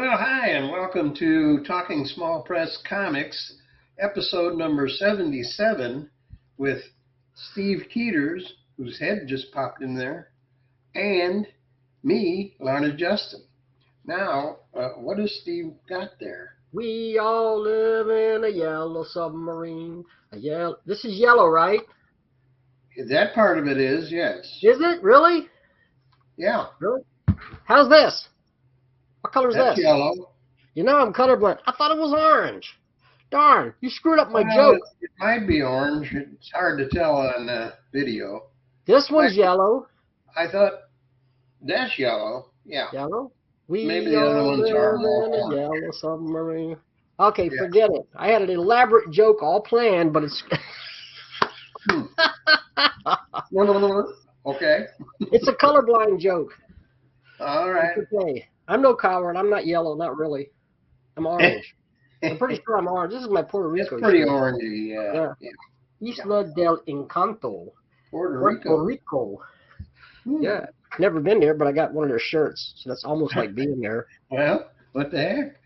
Well, hi, and welcome to Talking Small Press Comics, episode number 77, with Steve Keeter, whose head just popped in there, and me, Larned Justin. Now, what has Steve got there? We all live in a yellow submarine. This is yellow, right? That part of it is, yes. Is it? Really? Yeah. Really? How's this? What color is That's this? yellow. You know I'm colorblind. I thought it was orange. Darn, you screwed up my Well, joke. it might be orange. It's hard to tell on video. This one's yellow. I thought that's yellow. Yeah. Yellow? Maybe the other ones are more in a orange. yellow submarine. Okay, Yeah. forget it. I had an elaborate joke all planned, but it's Okay. it's a colorblind joke. All right. It's okay. I'm no coward. I'm not yellow, not really. I'm orange. I'm pretty sure I'm orange. This is my Puerto It's Rico pretty shirt. orangey, yeah. Isla del Encanto, Puerto Puerto Rico. Rico. Hmm. Yeah, never been there, but I got one of their shirts, so that's almost like being there. Well, what the heck?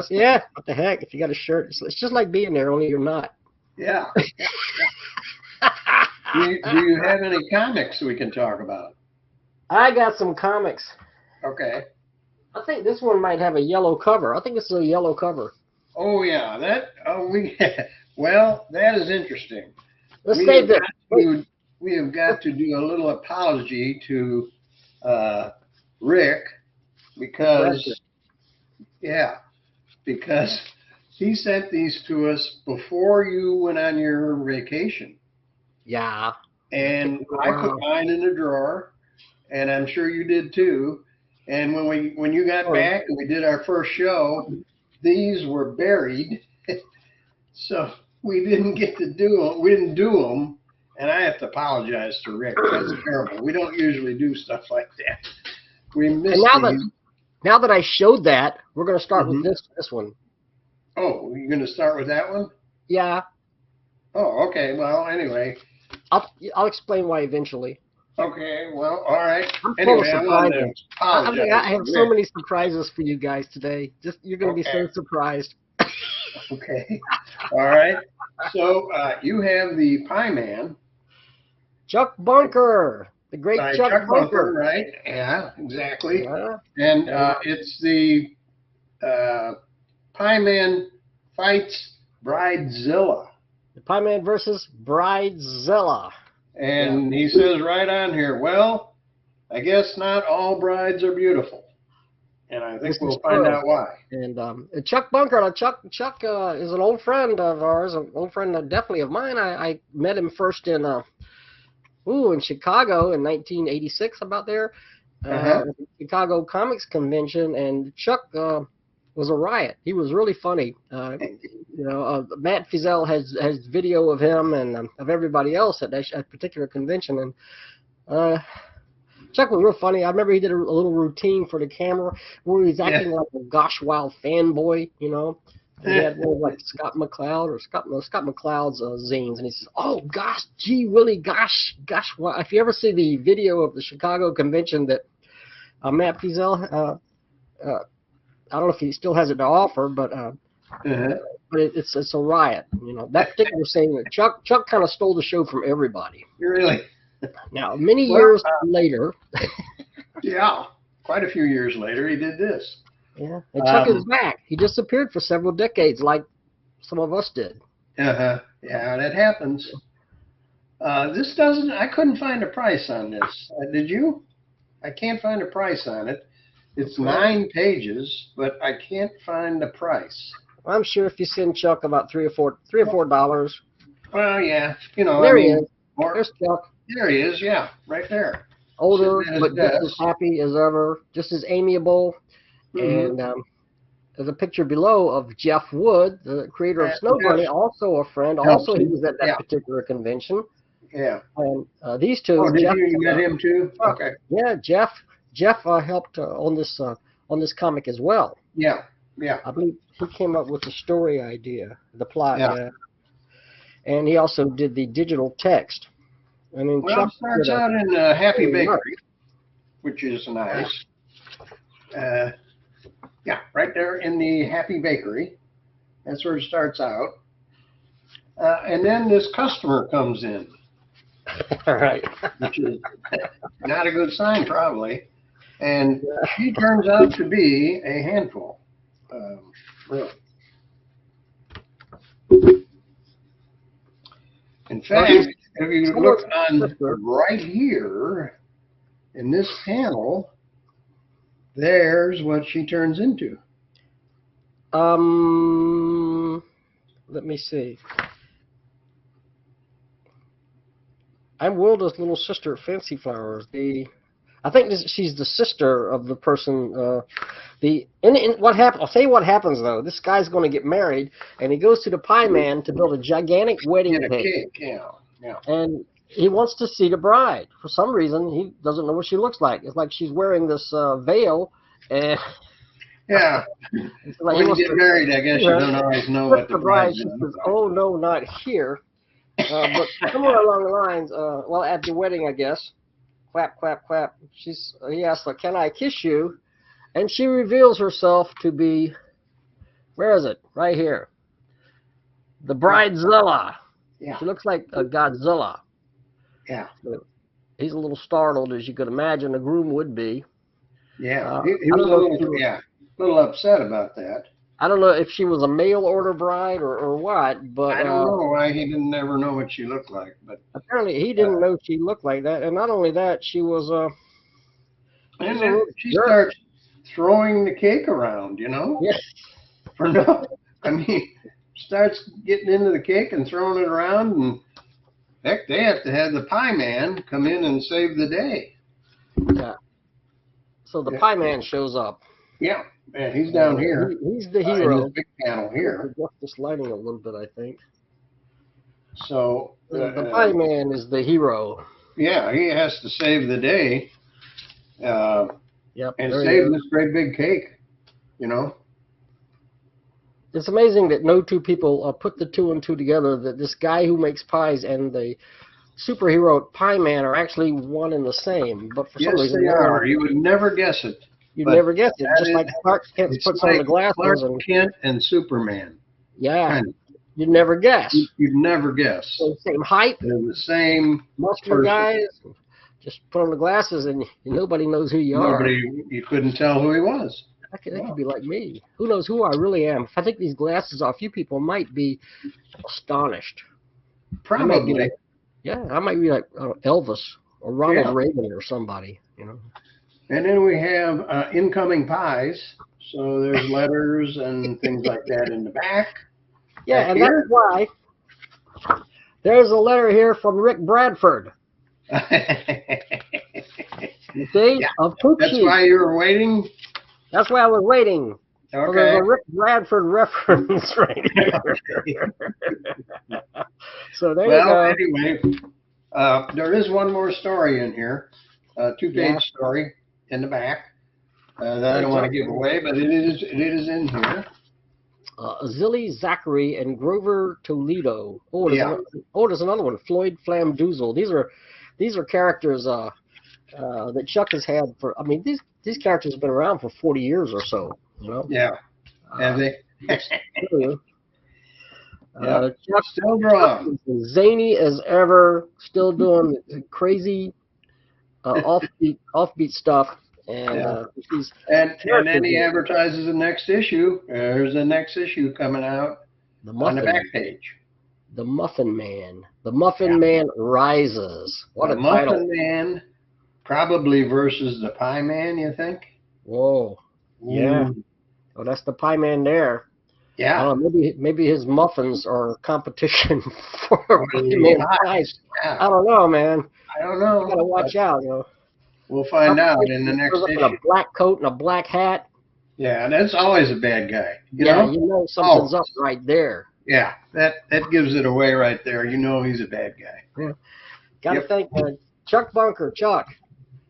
Yeah, what the heck? If you got a shirt, it's just like being there, only you're not. Yeah. Do you have any comics we can talk about? I got some comics. Okay. I think this one might have a yellow cover. I think this is a yellow cover. Oh yeah, well, that is interesting. Let's save this. We have got to do a little apology to Rick because he sent these to us before you went on your vacation. Yeah. And I put mine in the drawer, and I'm sure you did too. And when you got back and we did our first show, these were buried, so we didn't get to do them. We didn't do them, and I have to apologize to Rick. That's terrible. We don't usually do stuff like that. We missed these. Now that I showed that, we're going to start with this one. Oh, you're going to start with that one? Yeah. Oh, okay. Well, anyway. I'll explain why eventually. Okay. Well, all right. I'm anyway, I wanted to apologize. I have so many surprises for you guys today. You're going to be so surprised. Okay. All right. So you have the Pie Man. Chuck Bunker. The great Chuck Bunker. Right? Yeah, exactly. Yeah. And it's the Pie Man fights Bridezilla. The Pie Man versus Bridezilla. And he says right on here, well, I guess not all brides are beautiful. And I think we'll find out why. And Chuck Bunker, Chuck is an old friend of ours, an old friend definitely of mine. I met him first in Chicago in 1986, about there, Chicago Comics Convention, and Chuck was a riot. He was really funny. Matt Fiesel has video of him and of everybody else at that particular convention, and Chuck was real funny. I remember he did a little routine for the camera where he was acting like a Gosh Wild fanboy, you know. And he had one like Scott McCloud's zines, and he says, "Oh gosh, gee Willie, gosh, wow." If you ever see the video of the Chicago convention that Matt Fiesel, I don't know if he still has it to offer, but it's a riot. You know, that particular scene, Chuck kind of stole the show from everybody. Really? Now, many years later. Yeah, quite a few years later, he did this. Yeah, and Chuck is back. He disappeared for several decades, like some of us did. Yeah, that happens. I couldn't find a price on this. Did you? I can't find a price on it. It's 9 pages, but I can't find the price. I'm sure if you send Chuck about $3 or $4. Well, yeah, you know. There he is. There's Chuck. There he is. Yeah, right there. Older, but just as happy as ever, just as amiable. And there's a picture below of Jeff Wood, the creator of Snow Bunny, also a friend. Also, he was at that particular convention. Yeah. And these two. Oh, Jeff, you met him too? Okay. Yeah, Jeff helped on this comic as well. Yeah. I believe he came up with the story idea, the plot. Yeah. And he also did the digital text. And then Chuck it starts out in Happy Bakery, which is nice. Yeah, right there in the Happy Bakery. That's where it starts out. And then this customer comes in. All right. Which is not a good sign, probably. And she turns out to be a handful. Really. In fact, if you look on right here in this panel, there's what she turns into. Let me see. I'm Wilda's little sister at Fancy Flowers. I think she's the sister of the person. What happened? I'll tell you what happens though. This guy's going to get married, and he goes to the pie man to build a gigantic wedding cake. Yeah. And he wants to see the bride. For some reason, he doesn't know what she looks like. It's like she's wearing this veil, and yeah. Like when you get married, I guess you don't always know what the bride is. She says, "Oh no, not here." But somewhere along the lines, well, at the wedding, I guess, clap, clap, clap. He asks her, "Can I kiss you?" And she reveals herself to be, where is it? Right here. The Bridezilla. Yeah. She looks like a Godzilla. Yeah. So he's a little startled, as you could imagine a groom would be. Yeah. He was a little upset about that. I don't know if she was a mail order bride or what, but I don't know why he didn't ever know what she looked like. But apparently he didn't know she looked like that, and not only that, she was and then she starts throwing the cake around, you know. Yes. For no, I mean, starts getting into the cake and throwing it around, and heck, they have to have the pie man come in and save the day. Yeah. So the pie man shows up. Yeah. Yeah, he's down here. He's the hero. In this big panel here. Adjust this lighting a little bit, I think. So the pie man is the hero. Yeah, he has to save the day. Yep. And save this great big cake, you know. It's amazing that no two people put the two and two together. That this guy who makes pies and the superhero pie man are actually one and the same. But for some reason, they are. You would never guess it. You'd never guess it. Just like Clark Kent puts on the glasses. Clark Kent and Superman. Yeah. Kind of. You'd never guess. You'd never guess. So same height. They're the same muscular guys. Just put on the glasses and nobody knows who you are. You couldn't tell who he was. That could be like me. Who knows who I really am? If I take these glasses off, you people might be astonished. Probably. I might be like Elvis or Ronald Reagan or somebody, you know. And then we have incoming pies. So there's letters and things like that in the back. Yeah, and that's why there's a letter here from Rick Bradford. You see? Of Poopsheet. That's why you were waiting? That's why I was waiting. Okay. So there's a Rick Bradford reference right here. So there you go. Anyway, there is one more story in here. A two-page story in the back that I don't want to give away, but it is in here. Zilly Zachary and Grover Toledo. There's another one. Floyd Flamdoozle. These are characters that Chuck has had for. I mean, these characters have been around for 40 years or so. You know. Yeah. Have they? Chuck still drawing. Zany as ever. Still doing crazy offbeat stuff. And then he advertises the next issue. There's the next issue coming out on the back page. The Muffin Man. The Muffin Man Rises. What a title. Muffin Man, probably versus the Pie Man, you think? Whoa. Yeah. Oh, that's the Pie Man there. Yeah. Maybe his muffins are competition for Man pies. Yeah. I don't know, man. I don't know. You gotta watch out, you know. We'll find out in the next issue. A black coat and a black hat. Yeah, that's always a bad guy. You know something's up right there. Yeah, that gives it away right there. You know he's a bad guy. Yeah. Got to thank Chuck Bunker. Chuck.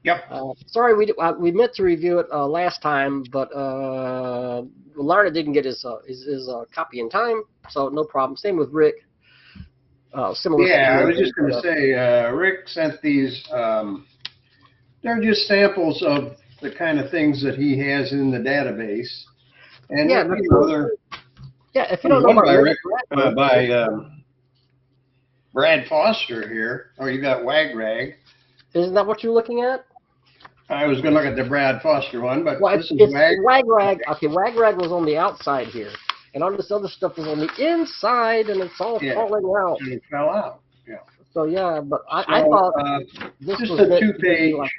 Yep. Sorry, we meant to review it last time, but Larned didn't get his copy in time, so no problem. Same with Rick. Similar. Yeah, I was just going to say, Rick sent these. They're just samples of the kind of things that he has in the database. And Yeah, if you don't know one about by Rick Brad Foster here. Oh, you got Wag Rag. isn't that what you're looking at? I was going to look at the Brad Foster one, but Well, this is it's Wag. Wag Rag. Okay, Wag Rag was on the outside here, and all this other stuff was on the inside, and it's all falling out. And it fell out. Yeah. So yeah, but I thought this just was a meant to be two-page like,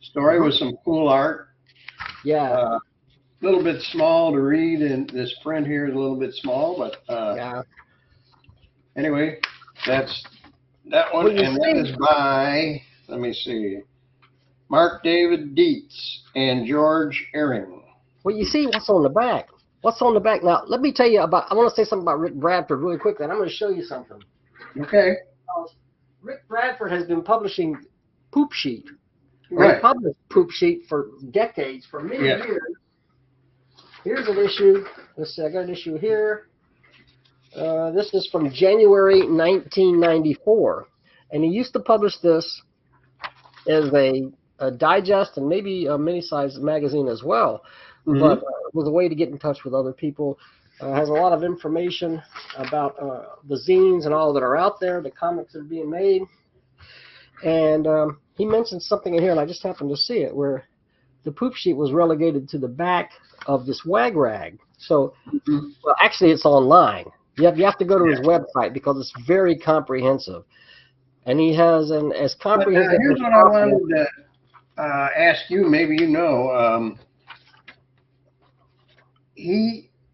story with some cool art. yeah, A little bit small to read, and this print here is a little bit small, but yeah. anyway, that's that one. Well, And that is by, let me see, Mark David Dietz and George Ehring. Well, you see what's on the back. What's on the back? Now, let me tell you about, I want to say something about Rick Bradford really quickly, and I'm going to show you something. Okay. Rick Bradford has been publishing Poopsheet. Right. He published Poopsheet for decades, for many years. Here's an issue. Let's see, I got an issue here. This is from January 1994. And he used to publish this as a digest and maybe a mini-sized magazine as well. Mm-hmm. But it was a way to get in touch with other people. Has a lot of information about the zines and all that are out there, the comics that are being made. And he mentioned something in here, and I just happened to see it, where the Poopsheet was relegated to the back of this Wag Rag. So, well, actually, it's online. You have to go to his website because it's very comprehensive. And he has an as comprehensive. Here's what I wanted to ask you. Maybe you know.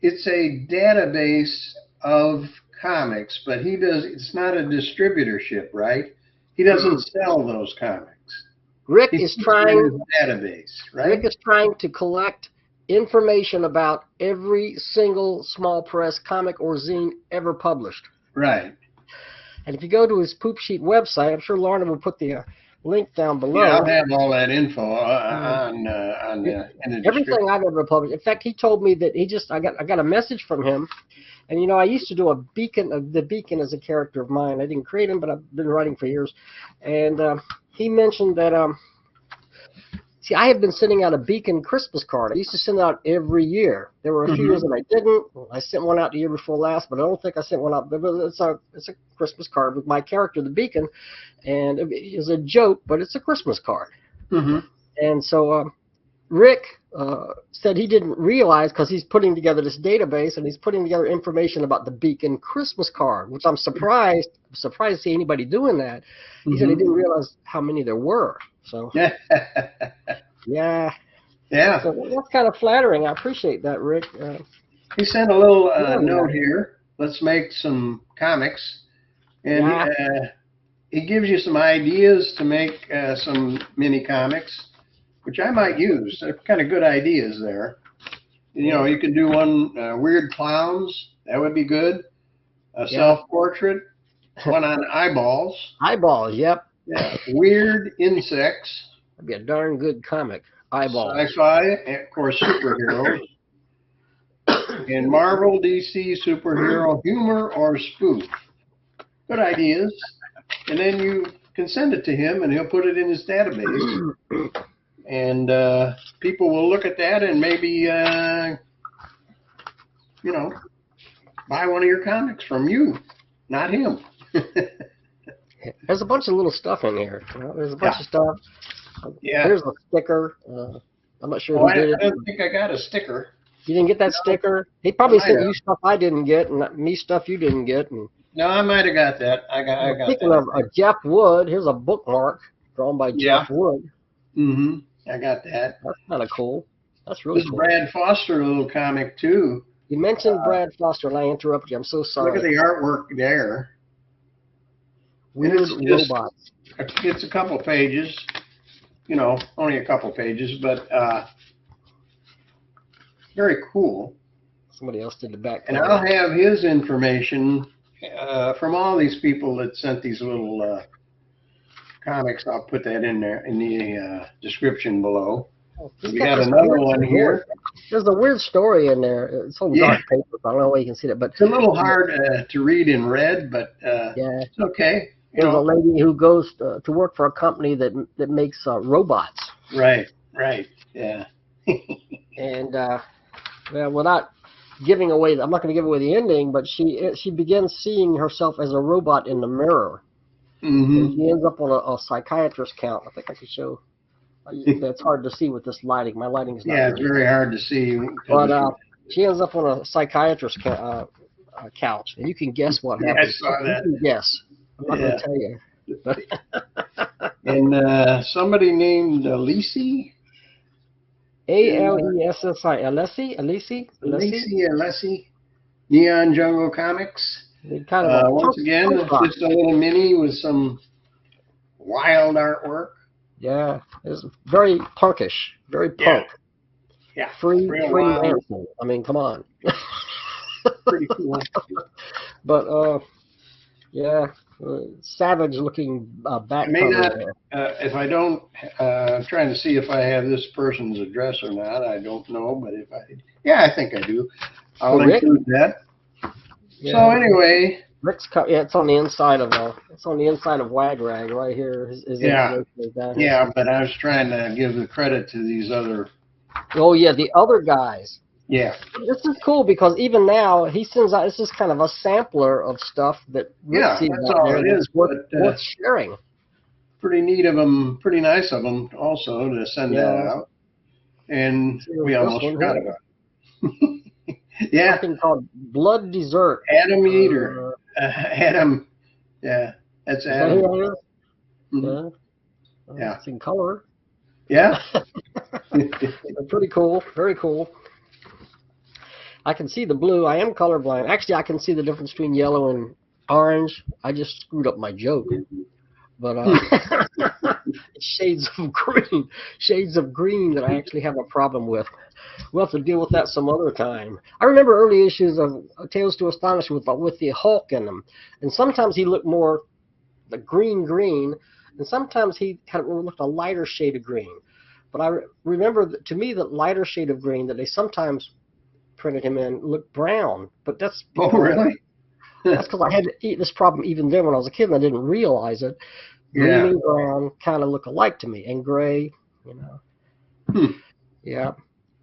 It's a database of comics, but it's not a distributorship, right? He doesn't sell those comics. Rick is trying database, right? Rick is trying to collect information about every single small press comic or zine ever published. Right. And if you go to his Poopsheet website, I'm sure Larned will put the link down below. Yeah, I'll have all that info on the everything I've ever published. In fact, he told me that I got a message from him, and you know I used to do a Beacon. The Beacon is a character of mine. I didn't create him, but I've been writing for years. And he mentioned that see, I have been sending out a Beacon Christmas card. I used to send it out every year. There were a few years that I didn't. I sent one out the year before last, but I don't think I sent one out. But it's a Christmas card with my character, the Beacon, and it's a joke, but it's a Christmas card. And so Rick said he didn't realize, because he's putting together this database and he's putting together information about the Beacon Christmas card, which I'm surprised to see anybody doing that. He said he didn't realize how many there were. So yeah. So that's kind of flattering. I appreciate that, Rick. He sent a little note here. Let's make some comics, and he gives you some ideas to make some mini comics, which I might use. They're kind of good ideas there. You know, you could do one weird clowns. That would be good. A self-portrait. One on eyeballs. Eyeballs, yep. Yeah. Weird insects. That'd be a darn good comic. Eyeballs. Sci-fi, and of course, superheroes. And Marvel, DC, superhero, humor, or spoof. Good ideas. And then you can send it to him, and he'll put it in his database. And people will look at that and maybe, you know, buy one of your comics from you, not him. There's a bunch of little stuff in here. You know, there's a bunch of stuff. Yeah. There's a sticker. I'm not sure who did it. I don't think I got a sticker. You didn't get that sticker? He probably sent you stuff I didn't get, and me stuff you didn't get. And no, I might have got that. I got speaking that. of Jeff Wood, here's a bookmark drawn by Jeff Wood. I got that. That's kind of cool. That's really cool. Brad Foster little comic too. You mentioned Brad Foster, and I interrupted you. I'm so sorry. Look at the artwork there. Weird robots. It's a couple pages. You know, only a couple pages, but very cool. Somebody else did the back. And I'll have his information from all these people that sent these little comics. I'll put that in there in the description below. We got another one here. There's a weird story in there. It's on dark paper. I don't know why you can see that, but it's a little hard to read in red, but it's okay. There's a lady who goes to work for a company that makes robots. Right, yeah. And Well, without giving away, I'm not going to give away the ending, but she begins seeing herself as a robot in the mirror. And she ends up on a psychiatrist count. I think I could show. It's hard to see with this lighting. My lighting's not. Yeah, it's very hard to see. But she ends up on a psychiatrist couch, and you can guess what happens. I saw that. You can guess. I'm not going to tell you. And somebody named Alessi? Alessi? Neon Jungle Comics. Kind of once again, just a little mini with some wild artwork. Yeah, it's very punkish, very punk. Yeah. Free Manson. I mean, come on. Pretty cool. But yeah, savage looking back cover. If I don't, I'm trying to see if I have this person's address or not. I don't know, but if I think I do. I'll include that. Yeah. So anyway, Rick's it's on the inside of Wag Rag right here. Yeah, but I was trying to give the credit to these other. Oh yeah, the other guys. Yeah. This is cool because even now he sends out. This is kind of a sampler of stuff that Rick sees out there. It's worth sharing. Pretty neat of them. Pretty nice of them also to send that out. And we almost forgot about it. Yeah. Something called Blood Dessert. Adam Yeater. Adam. Yeah, that's Adam. Is that who that is? Yeah. It's in color. Yeah. Pretty cool. Very cool. I can see the blue. I am colorblind. Actually, I can see the difference between yellow and orange. I just screwed up my joke. But shades of green that I actually have a problem with. We'll have to deal with that some other time. I remember early issues of Tales to Astonish with the Hulk in them, and sometimes he looked more the green, and sometimes he kind of looked a lighter shade of green. But I remember that, to me, the lighter shade of green that they sometimes printed him in looked brown. But that's really? That's because I had this problem even then when I was a kid, and I didn't realize it. Green and brown kind of look alike to me, and gray, you know. Yeah.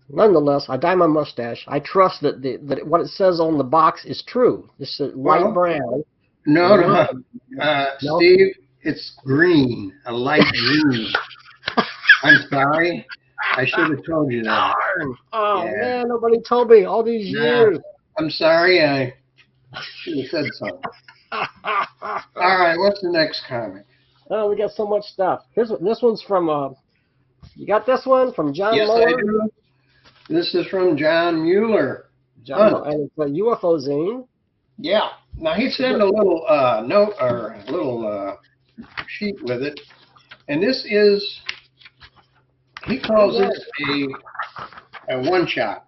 Nonetheless, I dye my mustache. I trust that that what it says on the box is true. It's light brown. No, Steve, it's green, a light green. I'm sorry. I should have told you that. Oh, man, nobody told me all these years. I'm sorry. I should have said something. All right, what's the next comic? Oh, we got so much stuff. This one's from, you got this one from John Muller? Yes, I do. This is from John Muller. And it's a UFO zine. Yeah. Now, he sent a little note or a little sheet with it. And this is, he calls it a one-shot.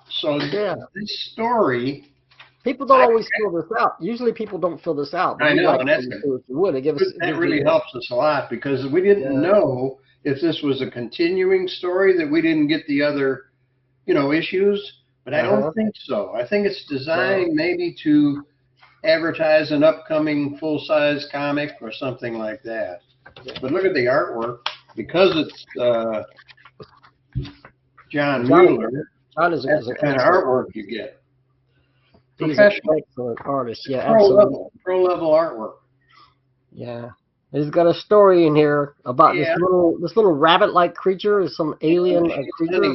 So this story... People don't always fill this out. Usually people don't fill this out. I know, and that really helps us a lot because we didn't know if this was a continuing story, that we didn't get the other, issues. But I don't think so. I think it's designed maybe to advertise an upcoming full-size comic or something like that. But look at the artwork. Because it's John Muller, that's the kind of artwork you get. Professional. Excellent artist, absolutely. Pro level artwork. Yeah, he's got a story in here about this little rabbit-like creature, some alien creature.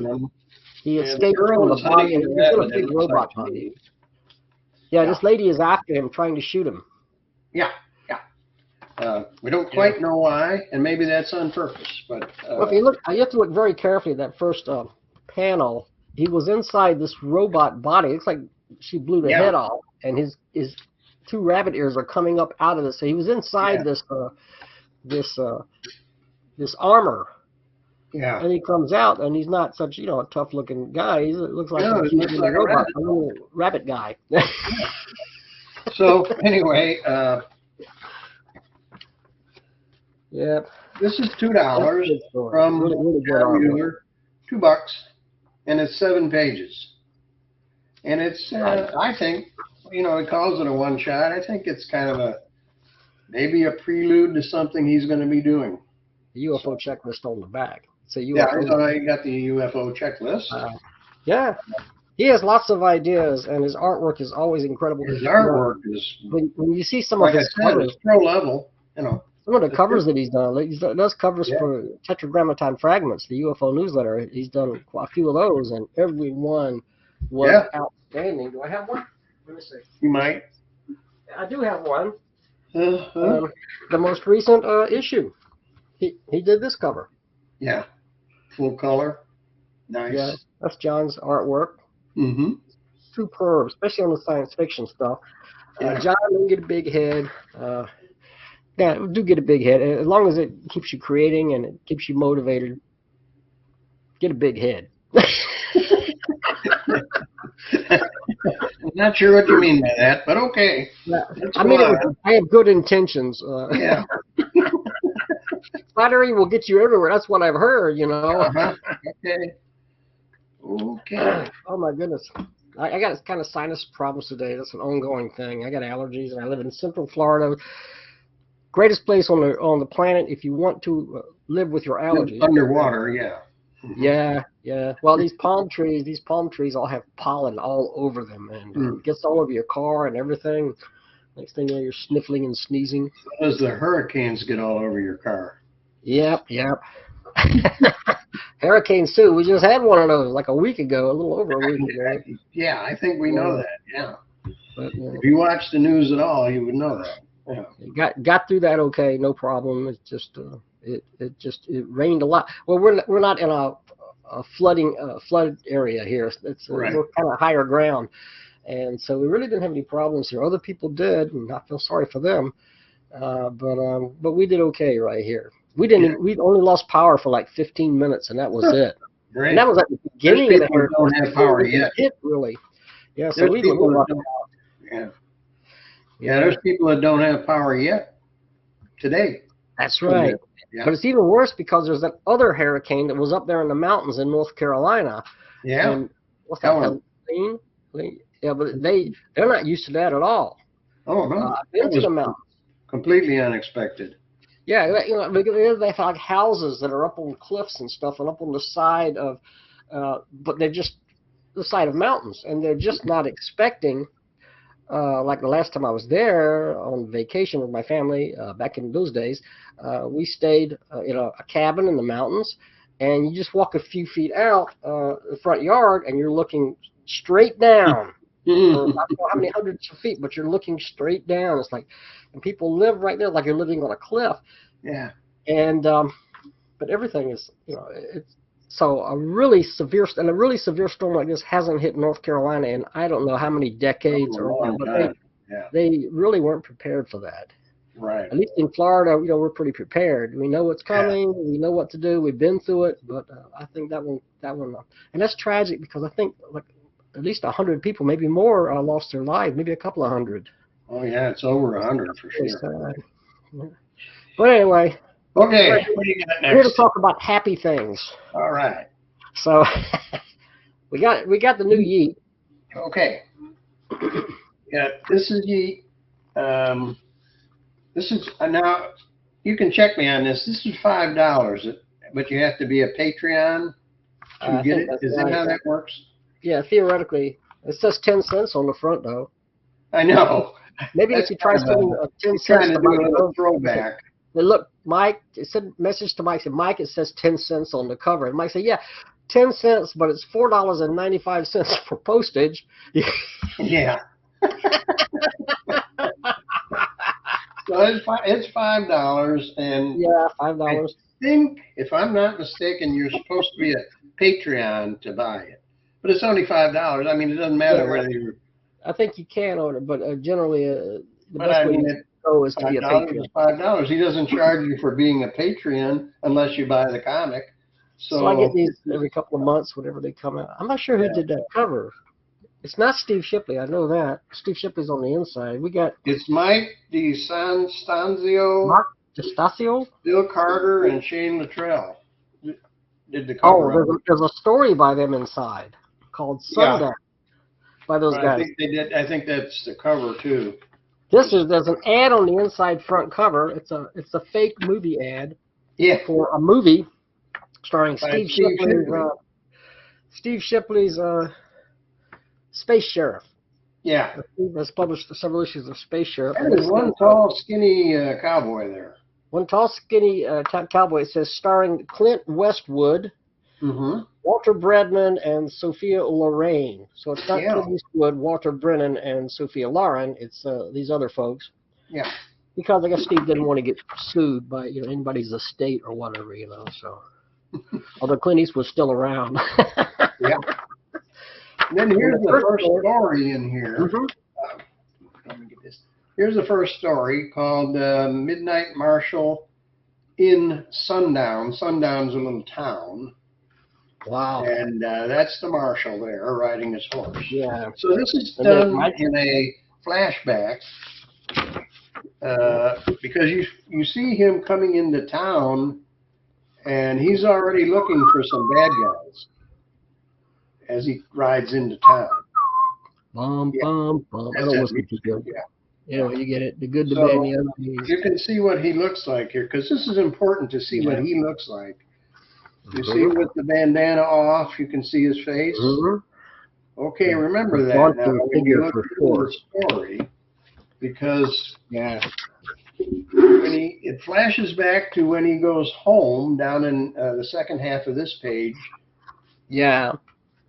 He escaped from the body, and he's got a big robot body. Yeah, this lady is after him, trying to shoot him. Yeah. We don't quite know why, and maybe that's on purpose. But well, if you look, you have to look very carefully at that first panel. He was inside this robot body. It looks like she blew the head off, and his two rabbit ears are coming up out of this. So he was inside this armor. Yeah. And he comes out, and he's not such a tough looking guy. It looks like a robot, a little rabbit guy. So anyway, this is $2 from John Muller, $2, and it's 7 pages. And it's, I think, he calls it a one-shot. I think it's kind of maybe a prelude to something he's going to be doing. The UFO checklist on the back. It's a UFO. Yeah, I thought I got the UFO checklist. Yeah. He has lots of ideas, and his artwork is always incredible. His artwork is, when you see some like of his I said, covers, it's pro level. You know, some of the covers that he's done. He does covers Yeah. for Tetragrammaton Fragments, the UFO newsletter. He's done quite a few of those, and every one was outstanding. Do I have one? Let me see. You might. I do have one. Uh-huh. The most recent issue. He did this cover. Yeah. Full color. Nice. Yeah, that's John's artwork. Mm-hmm. Superb, especially on the science fiction stuff. Yeah. John didn't get a big head. Yeah, do get a big head. As long as it keeps you creating and it keeps you motivated, get a big head. I'm not sure what you mean by that, but okay. Yeah. I mean, I have good intentions. Yeah. Flattery will get you everywhere. That's what I've heard, you know. Uh-huh. Okay. Okay. Oh, my goodness. I got kind of sinus problems today. That's an ongoing thing. I got allergies, and I live in Central Florida. Greatest place on the planet if you want to live with your allergies. Underwater, yeah. Yeah, yeah. Well, these palm trees all have pollen all over them, and it gets all over your car and everything. Next thing you know, you're sniffling and sneezing. So does the hurricanes get all over your car? Yep. Hurricanes too. We just had one of those like a week ago, a little over a week ago. Yeah, I think we know that. Yeah. But, if you watch the news at all, you would know that. Yeah. Got through that okay, no problem. It's just it rained a lot. Well, we're not in a flood area here. It's Right. We're kind of higher ground, and so we really didn't have any problems here. Other people did, and I feel sorry for them. But we did okay right here. We only lost power for like 15 minutes, and that was it. Great. And that was at the beginning of the hurricane. Don't have power yet. It really. Yeah. So There's people that don't, yeah, there's people that don't have power yet today. That's right. Yeah. But it's even worse because there's that other hurricane that was up there in the mountains in North Carolina. Yeah. And what's that? Leach? Yeah, but they're not used to that at all. Oh no. I've been to the mountains. Completely unexpected. Yeah, you know, they have like houses that are up on cliffs and stuff, and up on the side of, but they're just the side of mountains, and they're just not expecting. Like the last time I was there on vacation with my family back in those days, we stayed in a cabin in the mountains, and you just walk a few feet out the front yard, and you're looking straight down. For I don't know how many hundreds of feet, but you're looking straight down. It's like, and people live right there like you're living on a cliff. Yeah. And but everything is, you know, it's so a really severe storm like this hasn't hit North Carolina in I don't know how many decades but they really weren't prepared for that. Right. At least in Florida, you know, we're pretty prepared. We know what's coming. We know what to do. We've been through it. But I think that one, and that's tragic because I think like at least 100 people, maybe more, lost their lives. Maybe a couple of hundred. Oh yeah, it's over 100 for sure. Yeah. But anyway. Okay. What do you got next? We're here to talk about happy things. All right. So we got the new Yeet. Okay. Yeah, this is Yeet. This is now you can check me on this. This is $5, but you have to be a Patreon to get it. Is that how that works? Yeah, theoretically, it says 10 cents on the front though. I know. Maybe if you try sending 10 cents to do a throwback. But look, Mike, it said message to Mike. Said Mike, it says 10 cents on the cover. And Mike said, yeah, 10 cents, but it's $4.95 for postage. Yeah. So it's $5, and yeah, $5. I think, if I'm not mistaken, you're supposed to be a Patreon to buy it, but it's only $5. I mean, it doesn't matter whether you're. I think you can order, but generally, the but best I way mean, to go is to be a Patreon. $5. He doesn't charge you for being a Patreon unless you buy the comic. So I get these every couple of months, whenever they come out. I'm not sure who did that cover. It's not Steve Shipley. I know that. Steve Shipley's on the inside. We got. It's Mike DeSanzio. Mark DeStasio. Bill Carter and Shane Luttrell did the cover. Oh, there's a story by them inside called Sundown by those guys. I think they did. I think that's the cover too. There's an ad on the inside front cover. It's a fake movie ad. Yeah. For a movie starring By Steve Shipley's Space Sheriff. Yeah. Steve has published several issues of Space Sheriff. And there's one tall, skinny cowboy there. One tall, skinny cowboy. It says starring Clint Westwood, Walter Brennan, and Sophia Loren. So it's not Clint Eastwood, Walter Brennan, and Sophia Loren. It's these other folks. Yeah. Because I guess Steve didn't want to get sued by anybody's estate or whatever, So, although Clint Eastwood's still around. Yeah. And then here's the first story in here. Let me get this. Here's the first story called Midnight Marshal in Sundown. Sundown's a little town. Wow. And that's the marshal there riding his horse. Yeah. So this is done in a flashback because you see him coming into town and he's already looking for some bad guys as he rides into town. Bum, bum, bum. I don't listen to good. Yeah. You get it. The good, the bad, and the ugly. You can see what he looks like here, because this is important to see what he looks like. You see with the bandana off, you can see his face. Okay, remember that now when you look through the story, because when it flashes back to when he goes home down in the second half of this page. Yeah.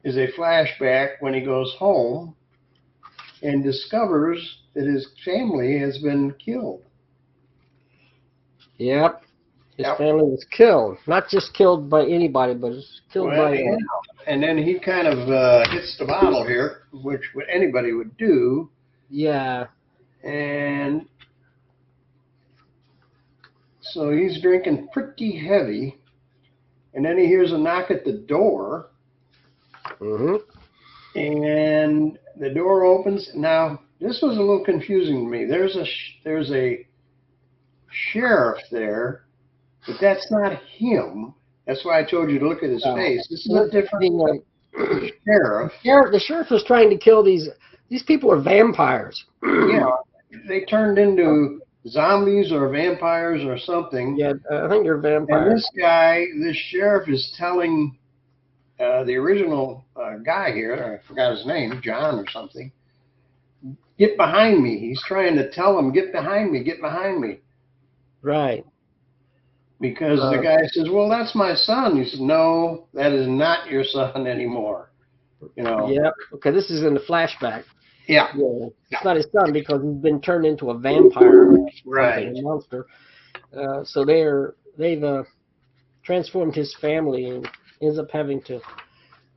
Is a flashback when he goes home and discovers that his family has been killed. Yep. His family was killed. Not just killed by anybody, but it's killed by... And then he kind of hits the bottle here, which anybody would do. Yeah. And so he's drinking pretty heavy. And then he hears a knock at the door. And the door opens. Now, this was a little confusing to me. There's a sheriff there, but that's not him. That's why I told you to look at his face. This is a different sheriff. The sheriff was trying to kill these people are vampires. Yeah, they turned into zombies or vampires or something. Yeah, I think they're vampires. And this sheriff is telling the original guy here, I forgot his name, John or something, get behind me. He's trying to tell him, get behind me, get behind me. Right. Because the guy says, well, that's my son. He says, no, that is not your son anymore. Yep. Okay, this is in the flashback. Yeah. It's not his son because he's been turned into a vampire. Right. A monster. So they've transformed his family and ends up having to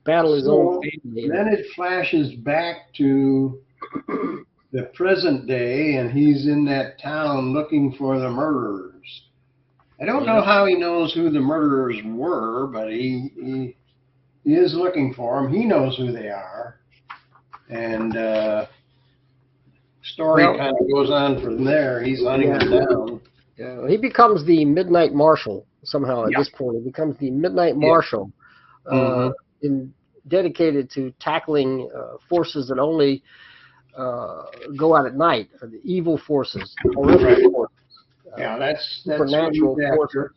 battle his own family. Then it flashes back to the present day, and he's in that town looking for the murderers. I don't know how he knows who the murderers were, but he is looking for them. He knows who they are. And story kind of goes on from there. He's hunting them down. Yeah, he becomes the Midnight Marshal somehow at this point. He becomes the Midnight Marshal, dedicated to tackling forces that only go out at night, or the evil forces, horrific forces. That's supernatural forces.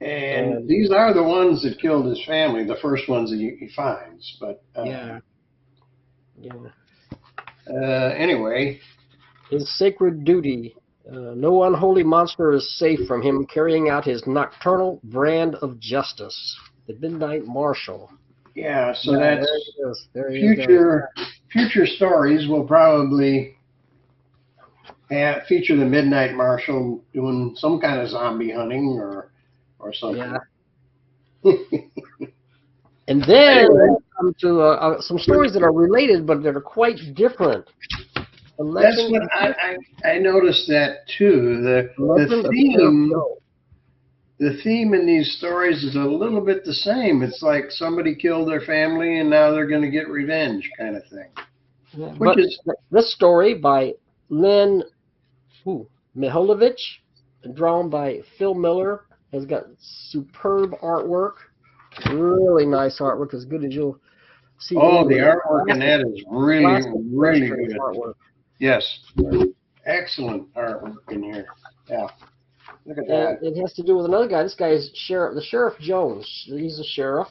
And these are the ones that killed his family, the first ones that he finds. But anyway, his sacred duty. No unholy monster is safe from him carrying out his nocturnal brand of justice. The Midnight Marshal. Yeah, so that's future stories will probably feature the Midnight Marshal doing some kind of zombie hunting or something. Yeah. And then we come to some stories that are related, but that are quite different. That's what I noticed that too. The theme in these stories is a little bit the same. It's like somebody killed their family and now they're going to get revenge, kind of thing. Yeah, this story by Len Miholovich, drawn by Phil Muller, has got superb artwork. Really nice artwork, as good as you'll see. Oh, the artwork in that is really, really good. Artwork. Yes. Excellent artwork in here. Yeah. Look at that. It has to do with another guy. This guy is the Sheriff Jones. He's a sheriff.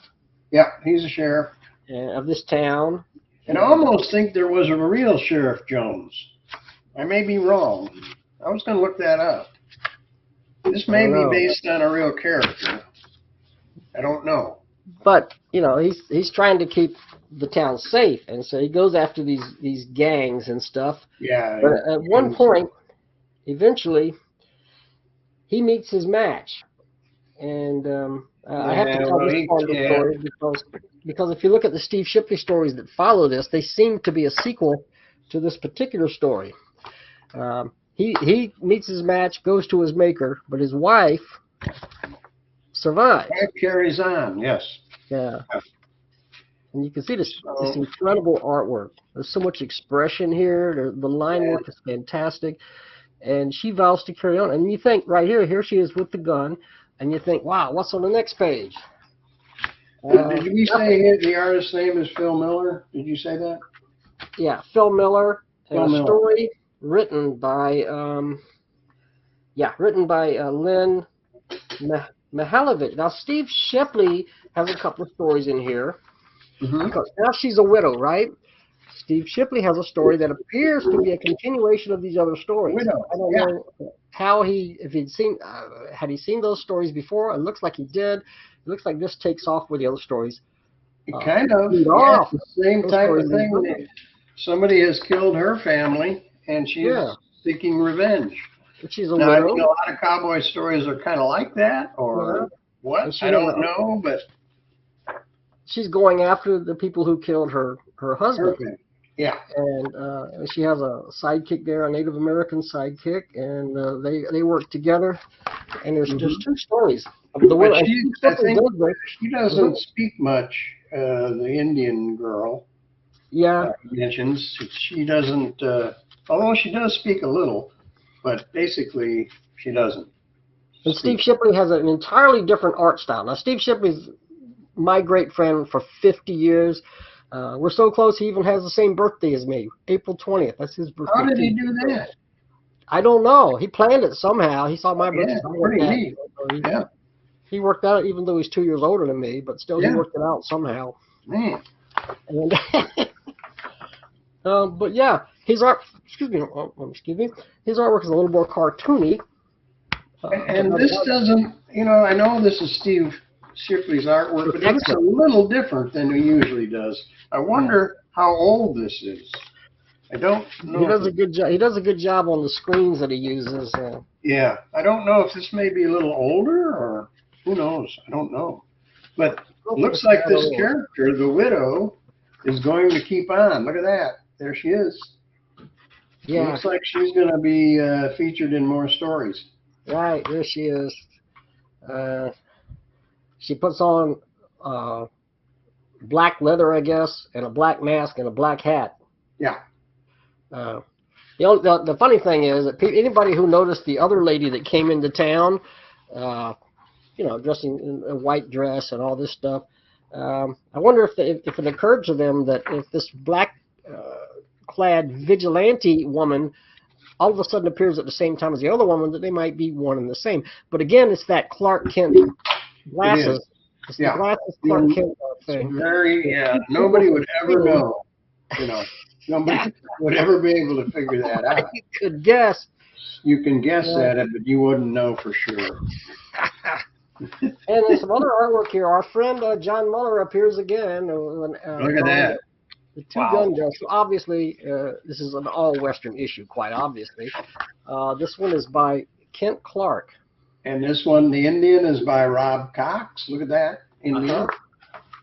Yeah, he's a sheriff. Of this town. And I almost think there was a real Sheriff Jones. I may be wrong. I was going to look that up. This may be based on a real character. I don't know. But, you know, he's trying to keep the town safe, and so he goes after these gangs and stuff. Yeah. But at one point, eventually, he meets his match. And I have to tell this part of the story because if you look at the Steve Shipley stories that follow this, they seem to be a sequel to this particular story. He meets his match, goes to his maker, but his wife survives. That carries on, yes. Yeah. And you can see this incredible artwork. There's so much expression here. The line work is fantastic. And she vows to carry on. And you think, right here she is with the gun. And you think, wow, what's on the next page? Did we say the artist's name is Phil Muller? Did you say that? Yeah, Phil Muller. Phil Story written by Lynn Mihalovic. Now, Steve Shipley has a couple of stories in here. Because now she's a widow, right? Steve Shipley has a story that appears to be a continuation of these other stories. Widow. I don't know how had he seen those stories before? It looks like he did. It looks like this takes off with the other stories. It kind of. Yeah, the same type of thing. Somebody has killed her family, and she is seeking revenge. She's a now, widow. I think a lot of cowboy stories are kind of like that, or what? I don't know, but she's going after the people who killed her husband. Perfect. Yeah. And she has a sidekick there, a Native American sidekick, and they work together. And there's just two stories. I think she doesn't speak much, the Indian girl. Yeah. Mentions she doesn't, although she does speak a little, but basically she doesn't. And Steve Shipley has an entirely different art style. Now, Steve Shipley's my great friend for 50 years. We're so close, he even has the same birthday as me, April 20th. That's his birthday. How did he do that? I don't know. He planned it somehow. He saw my birthday. Yeah, pretty neat. He worked out, even though he's 2 years older than me, but still he worked it out somehow. Man. And, but yeah, his art, excuse me, his artwork is a little more cartoony. And this doesn't, I know this is Steve Shipley's artwork, but it's a little different than he usually does. I wonder how old this is. I don't know. He does a good job. He does a good job on the screens that he uses. Yeah, I don't know if this may be a little older, or who knows. I don't know. But it looks like this character, the widow, is going to keep on. Look at that. There she is. Yeah. It looks like she's going to be featured in more stories. Right, there she is. She puts on black leather, I guess, and a black mask and a black hat. Yeah. The funny thing is that anybody who noticed the other lady that came into town, dressed in a white dress and all this stuff, I wonder if it occurred to them that if this black clad vigilante woman all of a sudden appears at the same time as the other woman, that they might be one and the same. But again, it's that Clark Kent glasses. It's the glasses Clark Kent thing. Nobody would ever know. Nobody would ever be able to figure that out. You could guess. You can guess at it, but you wouldn't know for sure. And there's some other artwork here. Our friend John Muller appears again. Look at that. The two gun deaths. So obviously, this is an all-Western issue, quite obviously. This one is by Kent Clark. And this one, the Indian, is by Rob Cox. Look at that. Indian.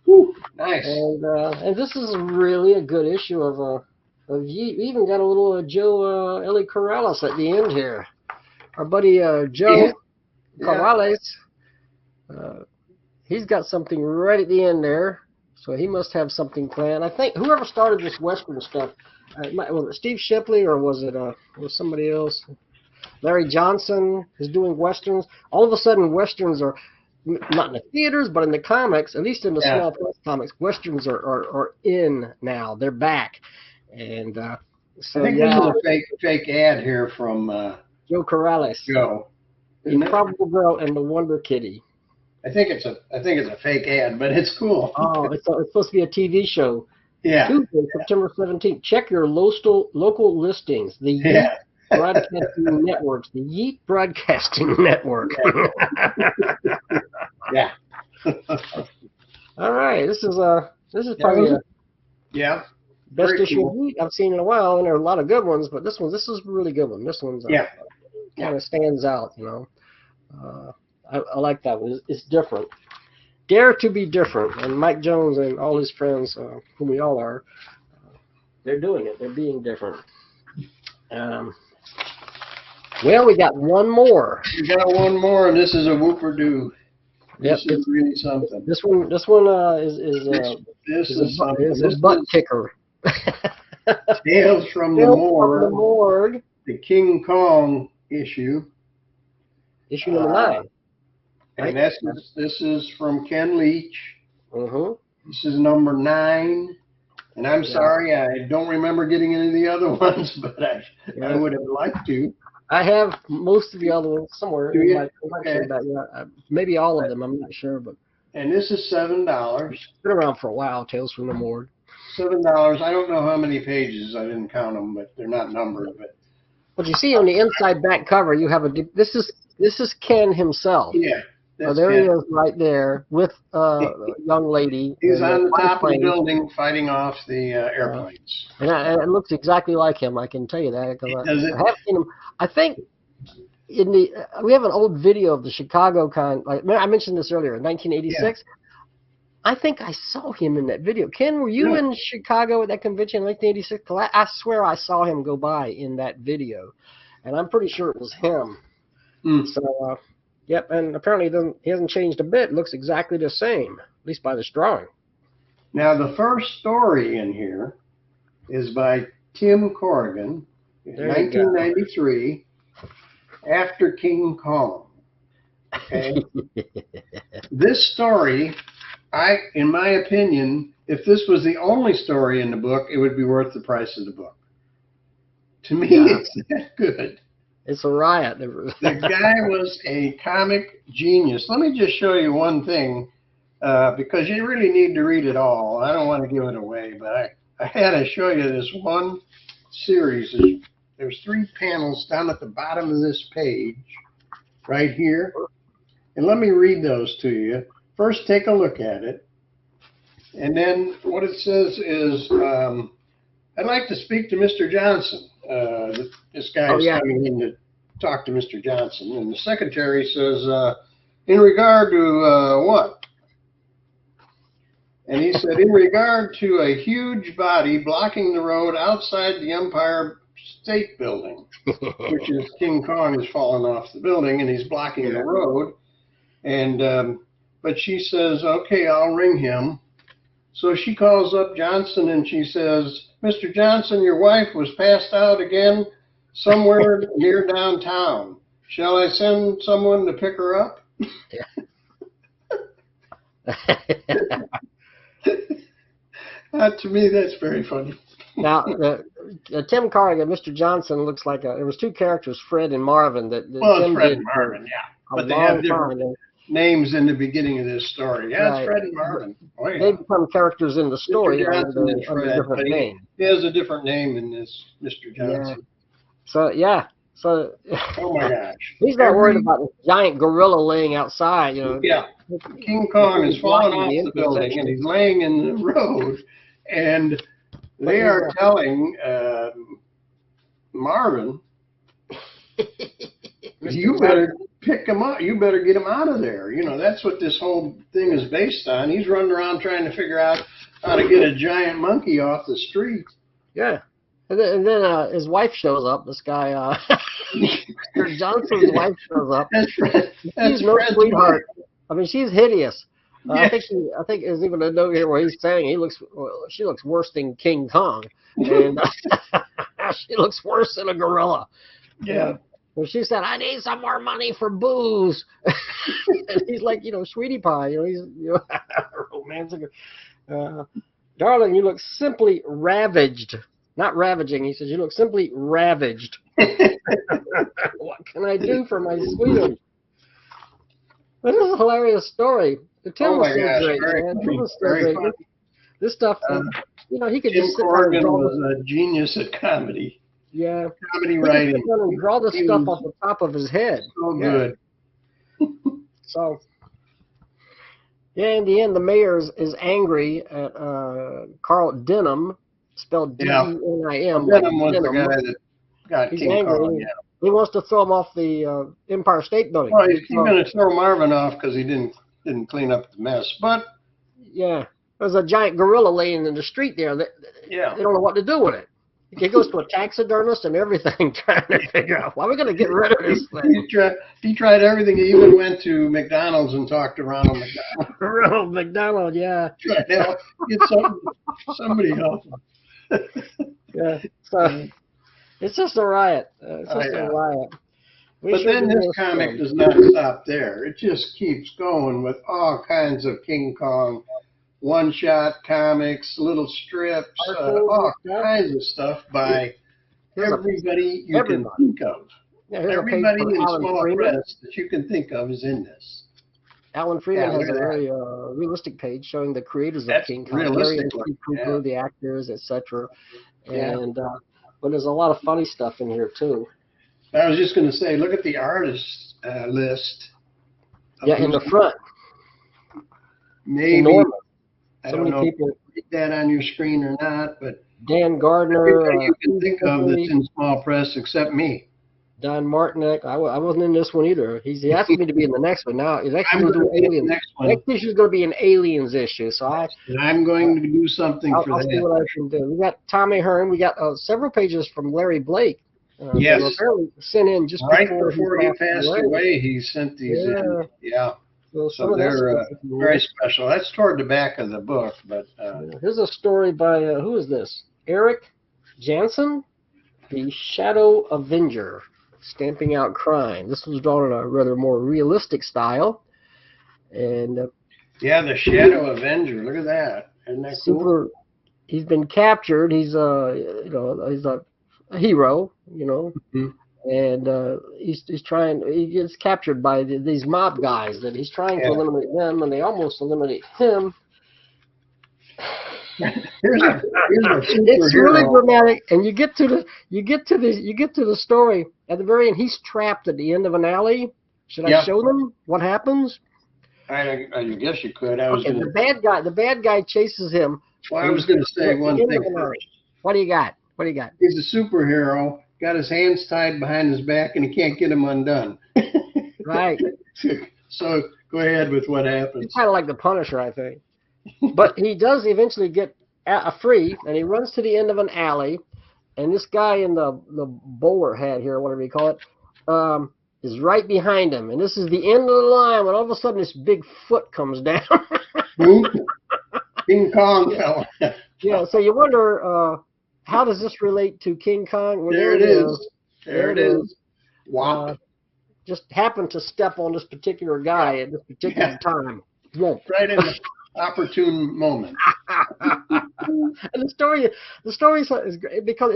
Woo, nice. And this is really a good issue of Yeet. We even got a little Joe Eli Corrales at the end here. Our buddy Joe Corrales. He's got something right at the end there. So he must have something planned. I think whoever started this Western stuff, was it Steve Shipley or was it somebody else? Larry Johnson is doing Westerns. All of a sudden, Westerns are not in the theaters, but in the comics, at least in the small press comics, Westerns are in now. They're back. And so I think this is a fake ad here from Joe Corrales. Joe. The Improbable Girl and the Wonder Kitty. I think it's a fake ad, but it's cool. Oh, it's supposed to be a TV show. Yeah. Tuesday, September 17th. Check your local listings. The Yeet Broadcasting Networks. The Yeet Broadcasting Network. Yeah. All right. This is probably best Very issue cool. of Yeet I've seen in a while, and there are a lot of good ones, but this is a really good one. This one's kind of stands out, you know. I like that one. It's different. Dare to be different. And Mike Jones and all his friends, whom we all are, they're doing it. They're being different. Well, we got one more. We got one more, and this is a whooper-doo. Yep, This is really something. This one is a butt kicker. Tales from the Morgue. The King Kong issue. Issue number 9. And this is from Ken Leach. This is number 9. And I'm sorry, I don't remember getting any of the other ones, but I would have liked to. I have most of the other ones somewhere in my collection, but maybe all of them. I'm not sure, but. And this is $7. It's been around for a while. Tales from the Morgue. $7. I don't know how many pages. I didn't count them, but they're not numbered. But you see on the inside back cover, you have this is Ken himself. Yeah. So there he is right there with a young lady. He's on the top of the building fighting off the airplanes. And it looks exactly like him, I can tell you that. Because I have seen him. I think we have an old video of the Chicago I mentioned this earlier, in 1986. Yeah. I think I saw him in that video. Ken, were you in Chicago at that convention in 1986? Because I swear I saw him go by in that video. And I'm pretty sure it was him. So, yep, and apparently he hasn't changed a bit. It looks exactly the same, at least by this drawing. Now, the first story in here is by Tim Corrigan in 1993, After King Kong. Okay? This story, in my opinion, if this was the only story in the book, it would be worth the price of the book. To me, it's that good. It's a riot. The guy was a comic genius. Let me just show you one thing, because you really need to read it all. I don't want to give it away, but I had to show you this one series. There's 3 panels down at the bottom of this page, right here. And let me read those to you. First, take a look at it. And then what it says is, I'd like to speak to Mr. Johnson. This guy is coming in to talk to Mr. Johnson. And the secretary says, in regard to what? And he said, in regard to a huge body blocking the road outside the Empire State Building, which is King Kong has fallen off the building and he's blocking the road. And but she says, okay, I'll ring him. So she calls up Johnson and she says, Mr. Johnson, your wife was passed out again somewhere near downtown. Shall I send someone to pick her up? To me, that's very funny. Now, Tim Corrigan, Mr. Johnson looks like there was 2 characters, Fred and Marvin. It's Fred and Marvin, but they have different names in the beginning of this story. Yeah, it's Fred and Marvin. Oh, yeah. They become characters in the story under different names. He has a different name in this, Mr. Johnson. Yeah. So, oh my gosh. He's not worried about this giant gorilla laying outside, you know. Yeah. King Kong is falling off the building and he's laying in the road. And they are telling Marvin, you better pick him up. You better get him out of there. You know, that's what this whole thing is based on. He's running around trying to figure out how to get a giant monkey off the street. Yeah. And then his wife shows up. This guy, Mr. Johnson's wife shows up. She's no sweetheart. I mean, she's hideous. I think there's even a note here where he's saying she looks worse than King Kong, and she looks worse than a gorilla. Yeah. Well, she said, "I need some more money for booze," and he's like, sweetie pie, he's romantic. Darling, you look simply ravaged. Not ravaging. He says, you look simply ravaged. What can I do for my sweetie? But this is a hilarious story. Tim Oh was my so gosh, great, very man. Tim funny, was so very great. funny. This stuff, he could Tim just sit there and Corrigan draw was a genius at comedy. Yeah. Comedy He could writing. sit there and draw this He stuff was off the top of his head. so good. So, yeah, in the end, the mayor is angry at Carl Denham, spelled D-E-N-I-M. Denham was the guy that got He's King angry. Kong. Yeah. He wants to throw him off the Empire State Building. Well, he's going to throw Marvin off because he didn't clean up the mess. But yeah, there's a giant gorilla laying in the street there. They don't know what to do with it. He goes to a taxidermist and everything, trying to figure out how are we going to get rid of this thing. He tried everything. He even went to McDonald's and talked to Ronald McDonald. Ronald McDonald, yeah. Tried to help, get somebody help him. Yeah, so it's just a riot. It's just a riot. But then this comic does not stop there. It just keeps going with all kinds of King Kong one-shot comics, little strips, all kinds of stuff by everybody you can think of. Yeah, everybody in small press that you can think of is in this. Alan Freeman has a very realistic page showing the creators of King Kong, the actors, etc. And but there's a lot of funny stuff in here too. I was just going to say, look at the artist list. Yeah, in the front. Maybe. Enormous. I don't know if you read that on your screen or not, but Dan Gardner. Everybody you can think of that's in small press except me. Don Martinek. I wasn't in this one either. He asked me to be in the next one. Now, he's actually going to do Aliens. Next issue is going to be an Aliens issue. So I'm going to do something for that. I'll see what I can do. We got Tommy Hearn. We got several pages from Larry Blake. Yes. Apparently sent in just right before he passed away. He sent these in. Yeah. So they're very special. That's toward the back of the book. But here's a story by who is this? Eric Jansen, the Shadow Avenger, stamping out crime. This was drawn in a rather more realistic style, and yeah, the Shadow Avenger. Look at that. Isn't that cool? He's been captured. He's he's a hero, and he's trying. He gets captured by these mob guys that he's trying to eliminate them, and they almost eliminate him. It's really dramatic, and you get to the story at the very end. He's trapped at the end of an alley. Should I show them what happens? I guess you could. The bad guy chases him. Well, I was going to say one thing first. What do you got? He's a superhero. Got his hands tied behind his back, and he can't get them undone. Right. So go ahead with what happens. He's kind of like the Punisher, I think. But he does eventually get free, and he runs to the end of an alley, and this guy in the bowler hat here, whatever you call it, is right behind him. And this is the end of the line when all of a sudden this big foot comes down. King Kong fella. Yeah, so you wonder, how does this relate to King Kong? Well, there it is. There it is. Wow. Just happened to step on this particular guy at this particular time. Whoa. Right in the opportune moment. And the story is because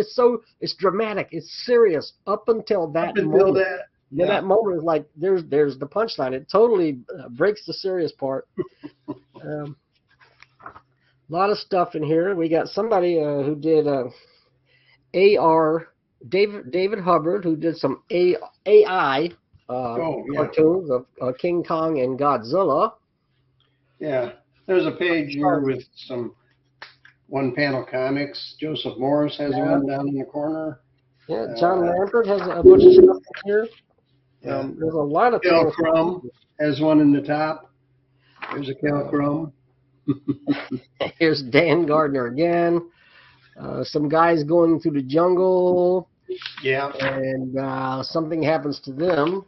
it's dramatic, it's serious up until that moment. That moment is like there's the punchline. It totally breaks the serious part. A lot of stuff in here. We got somebody who did David Hubbard, who did some AI cartoons of King Kong and Godzilla. Yeah. There's a page here with some one-panel comics. Joseph Morris has one down in the corner. Yeah, John Lampert has a bunch of stuff here. There's a lot of Cal Crum has one in the top. There's a Cal Crum. Here's Dan Gardner again. Some guys going through the jungle. Yeah. And something happens to them.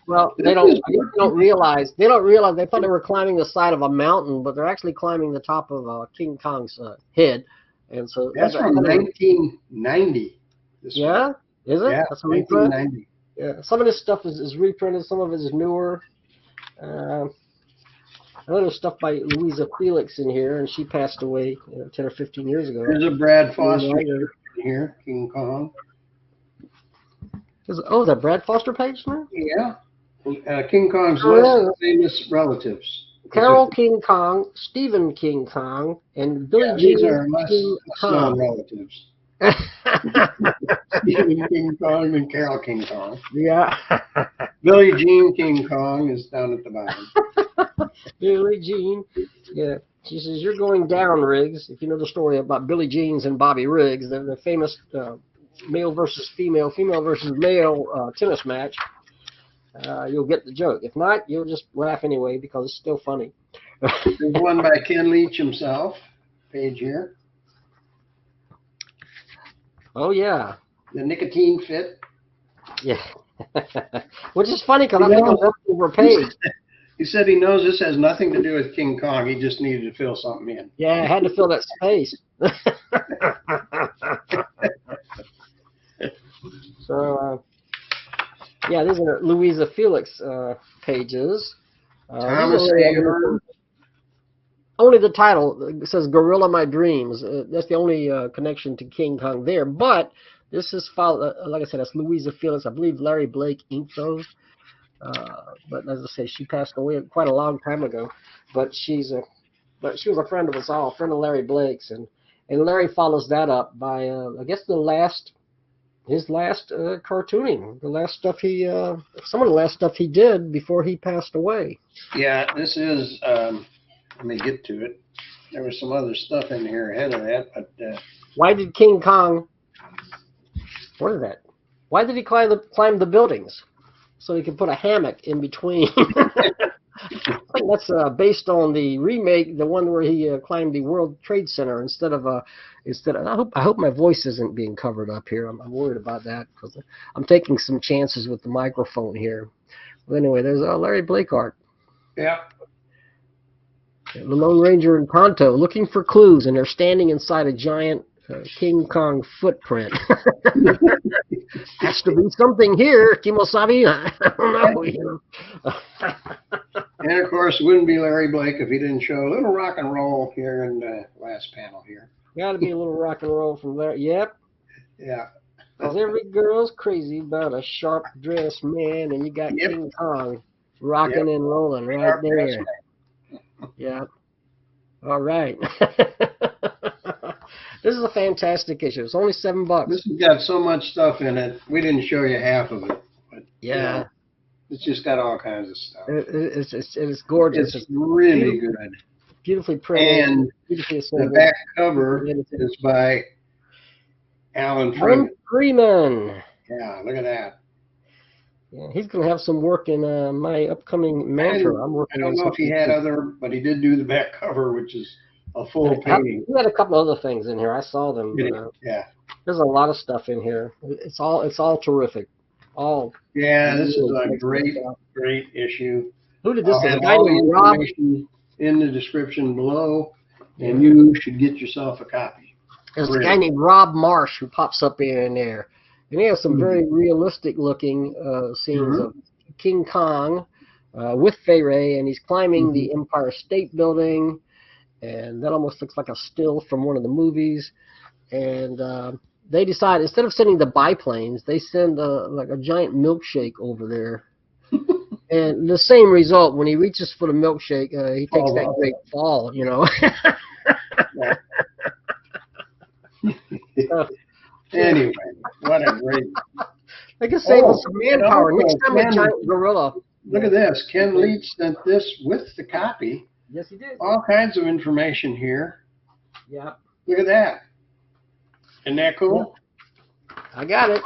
Well, they don't realize. They thought they were climbing the side of a mountain, but they're actually climbing the top of King Kong's head. And so that's from 1990. Yeah, is it? Yeah, that's a reprint. 1990. Yeah, some of this stuff is reprinted. Some of it is newer. There's stuff by Louisa Felix in here, and she passed away 10 or 15 years ago. There's a Brad Foster here, King Kong. Oh, that Brad Foster page, man? Yeah. King Kong's list of famous relatives. Carol King Kong, Stephen King Kong, and Billie Jean These are less King known Kong. relatives. Stephen King Kong and Carol King Kong. Yeah. Billie Jean King Kong is down at the bottom. Billie Jean. Yeah. She says, you're going down, Riggs. If you know the story about Billie Jeans and Bobby Riggs, the famous male versus female, female versus male tennis match, you'll get the joke. If not, you'll just laugh anyway because it's still funny. There's one by Ken Leach himself. Page here. Oh, yeah. The nicotine fit. Yeah. Which is funny because I think I'm over a page. He said he knows this has nothing to do with King Kong. He just needed to fill something in. Yeah, I had to fill that space. So, yeah, these are Louisa Felix pages. Thomas Ayer. Only the title says Gorilla My Dreams. That's the only connection to King Kong there. But this is, like I said, that's Louisa Felix. I believe Larry Blake inked those. But as I say, she passed away quite a long time ago. But she was a friend of us all, a friend of Larry Blake's. And Larry follows that up by, I guess, his last cartooning, some of the last stuff he did before he passed away. Yeah, this is, let me get to it. There was some other stuff in here ahead of that, but... Why did King Kong, what is that? Why did he climb the buildings? So he could put a hammock in between. I think that's based on the remake, the one where he climbed the World Trade Center instead of. I hope my voice isn't being covered up here. I'm worried about that because I'm taking some chances with the microphone here. Well, anyway, there's Larry Blake art. Yeah. The Lone Ranger and Tonto looking for clues, and they're standing inside a giant King Kong footprint. Has to be something here, Kimosabi. I don't know. You know. And of course, it wouldn't be Larry Blake if he didn't show a little rock and roll here in the last panel here. Got to be a little rock and roll from there. Yep. Yeah. Because every girl's crazy about a sharp dressed man, and you got King Kong rocking and rolling right there. Yeah. All right. This is a fantastic issue. It's only $7. This has got so much stuff in it. We didn't show you half of it. But, yeah. It's just got all kinds of stuff. It's gorgeous. It's really good. Beautifully printed. And the back cover is by Alan Freeman. Yeah, look at that. Yeah, he's going to have some work in my upcoming mantra. I don't know if he had but he did do the back cover, which is a full painting. He had a couple other things in here. I saw them. Yeah. There's a lot of stuff in here. It's all terrific. This is a great issue. Who did this? I'll have all the information in the description below, and you should get yourself a copy. There's a guy named Rob Marsh who pops up here and there. And he has some very realistic looking scenes of King Kong with Fay Ray, and he's climbing the Empire State Building, and that almost looks like a still from one of the movies. And they decide, instead of sending the biplanes, they send like a giant milkshake over there. And the same result, when he reaches for the milkshake, he takes that great fall, you know. Anyway, what a great... They can save us some manpower. Next time a giant gorilla. Look at this. Ken Leach sent this with the copy. Yes, he did. All kinds of information here. Yeah. Look at that. Isn't that cool? I got it.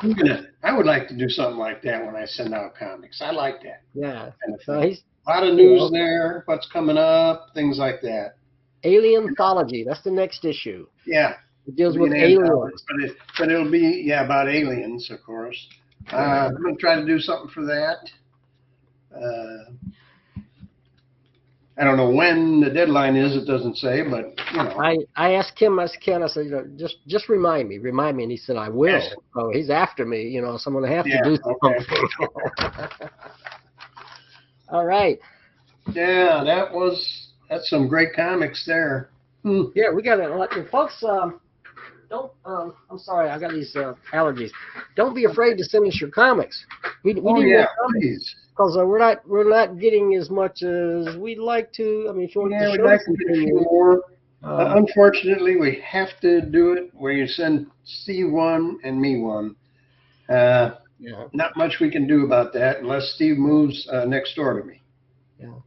I would like to do something like that when I send out comics. I like that. Yeah. Kind of a lot of news there, what's coming up, things like that. Alienthology. That's the next issue. Yeah. It deals with aliens. But it'll be, about aliens, of course. I'm going to try to do something for that. I don't know when the deadline is, it doesn't say, but, I asked him, I said, just remind me. And he said, I will. Yes. So he's after me, so I'm going to have to do something. All right. Yeah, that's some great comics there. Yeah, we got a lot. Folks, don't. I'm sorry, I got these allergies. Don't be afraid to send us your comics. We need more comics because we're not getting as much as we'd like to. I mean, if you want the we'd show like to to get a few continue. more. Unfortunately, we have to do it where you send Steve one and me one. Not much we can do about that unless Steve moves next door to me. Yeah.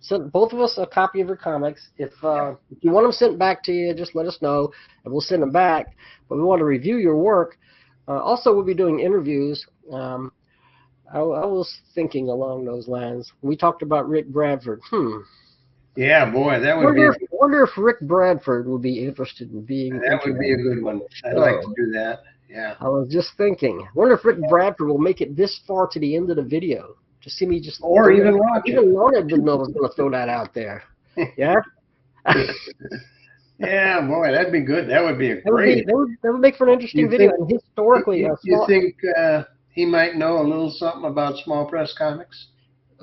Send both of us a copy of your comics. If you want them sent back to you, just let us know, and we'll send them back. But we want to review your work. Also, we'll be doing interviews. I was thinking along those lines. We talked about Rick Bradford. Yeah, boy, that would be. Wonder if Rick Bradford would be interested in being. That would be a good one. I'd like to do that. Yeah. I was just thinking. Wonder if Rick Bradford will make it this far to the end of the video. Just see me just. Or even watch it. Even Larned didn't know I was going to throw that out there. Yeah. Yeah, boy, that'd be good. That would be a great. That would make for an interesting video. And historically, you think he might know a little something about small press comics?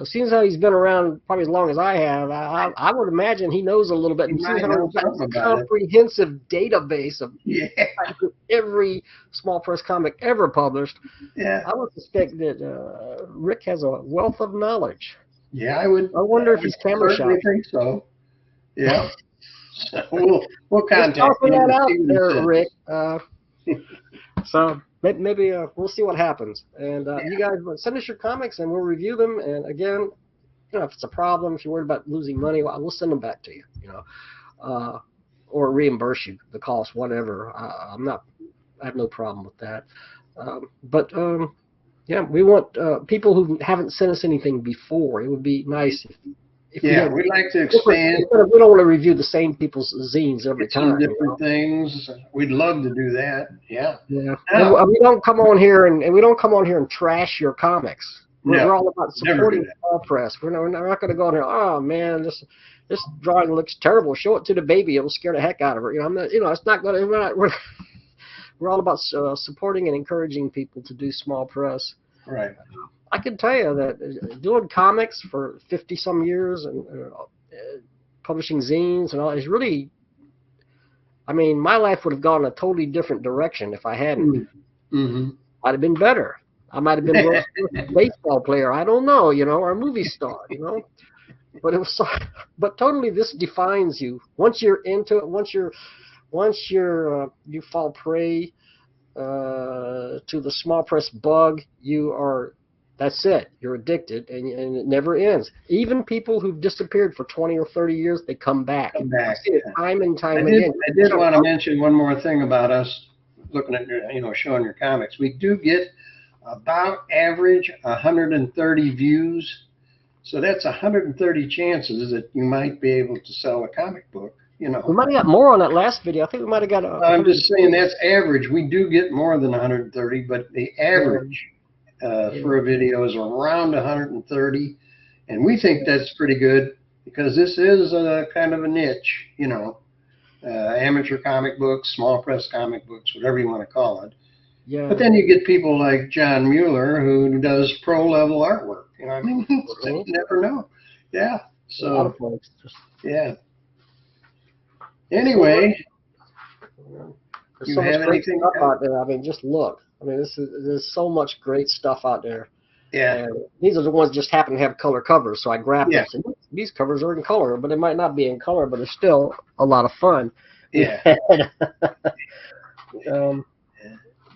Seeing how he's been around probably as long as I have, I would imagine he knows a little bit. He might know something about it. Comprehensive database of every small press comic ever published. Yeah. I would suspect that Rick has a wealth of knowledge. Yeah, I would. I wonder if he's camera shy. I think so. Yeah. So we'll contact him. That out there, Rick. So maybe we'll see what happens. And you guys send us your comics and we'll review them. And again, if it's a problem, if you're worried about losing money, we'll send them back to you. Or reimburse you the cost, whatever. I have no problem with that. We want people who haven't sent us anything before. It would be nice if we'd like to expand. We don't want to review the same people's zines every time. Different things. We'd love to do that. Yeah. Yeah. We don't come on here and trash your comics. We're all about supporting small press. We're not going to go in here. Oh man, this drawing looks terrible. Show it to the baby. It'll scare the heck out of her. It's not going to. We're all about supporting and encouraging people to do small press. Right. I can tell you that doing comics for 50-some years and publishing zines and all is really, I mean, my life would have gone a totally different direction if I hadn't. Mm-hmm. I'd have been better. I might have been a baseball player. I don't know, or a movie star, But it was but totally this defines you. Once you're into it, once you fall prey to the small press bug, that's it. You're addicted, and it never ends. Even people who've disappeared for 20 or 30 years, they come back. I see it time and time again. I did want to mention one more thing about us looking at showing your comics. We do get about average 130 views, so that's 130 chances that you might be able to sell a comic book. We might have got more on that last video. I think we might have got. I'm just saying that's average. We do get more than 130, but the average. For a video is around 130, and we think that's pretty good because this is a kind of a niche, amateur comic books, small press comic books, whatever you want to call it. Yeah. But then you get people like John Muller who does pro level artwork. You never know. Yeah. So yeah. Anyway, there's so much great stuff out there. I mean, just look. I mean, there's so much great stuff out there. Yeah. And these are the ones that just happen to have color covers, so I grabbed them. And these covers are in color, but they might not be in color, but it's still a lot of fun. Yeah. The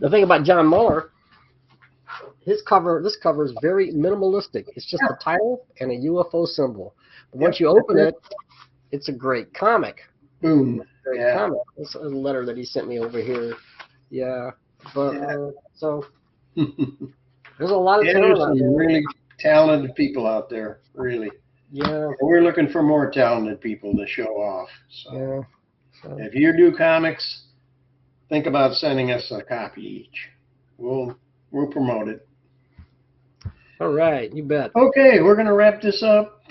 thing about John Muller, this cover is very minimalistic. It's just a title and a UFO symbol. But once you open it, it's a great comic. Boom. Great comic. It's a letter that he sent me over here. Yeah. But so there's a lot of there's some really talented people out there, really. Yeah. And we're looking for more talented people to show off. So if you do comics, think about sending us a copy each. We'll promote it. All right, you bet. Okay, we're gonna wrap this up.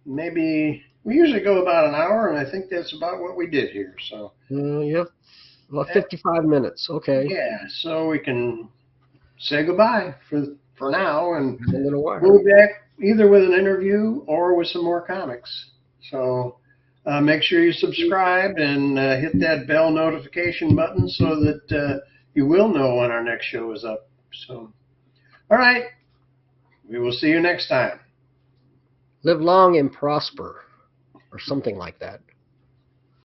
Maybe we usually go about an hour, and I think that's about what we did here. So. Yep. About 55 minutes, okay. Yeah, so we can say goodbye for now, and we'll be back either with an interview or with some more comics. So Make sure you subscribe and hit that bell notification button so that you will know when our next show is up. So, all right. We will see you next time. Live long and prosper, or something like that.